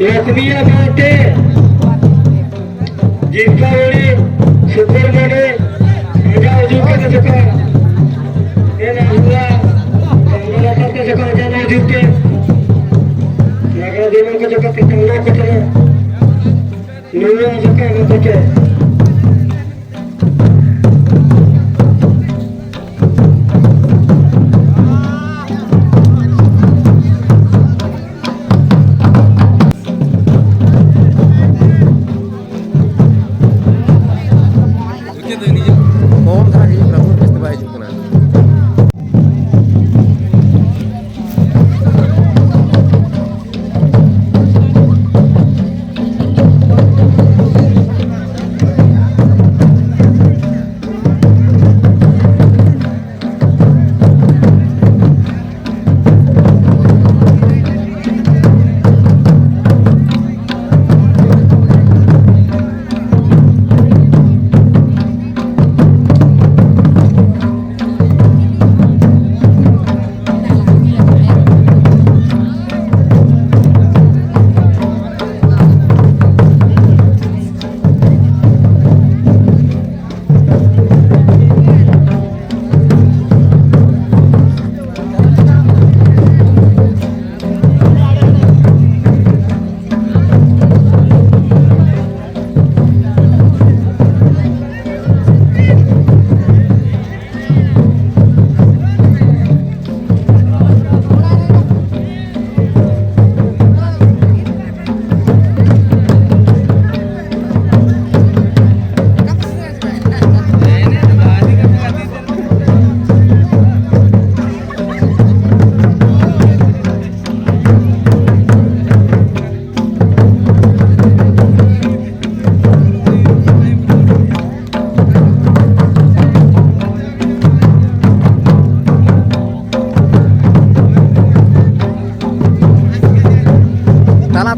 लक्ष्मीया गावते जिंकावळी सुपरमोडे माझ्या उजवीकडे चका हे नागला मला करते चका जाना जिंकते नागला देवा का चका पितंगा कटले निया चका गपचे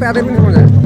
पे आधे मिनट हो जाए।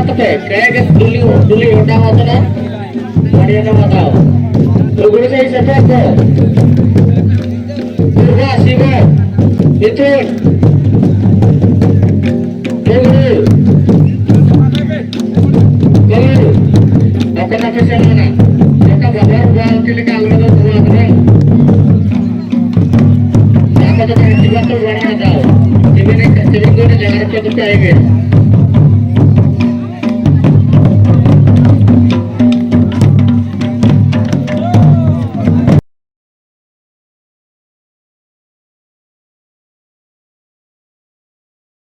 पे कहे दुली दुली होटा होता ना बढ़िया ना बताओ लोगों से इसे तो दुर्गा शिव मिथुन डोगरू कलू अपना पैसे लेना जैसा भगवान बाल के लिए काल में तो हुआ था यहाँ पर तो बढ़िया जाओ जिन्हें जगह पे तो आएंगे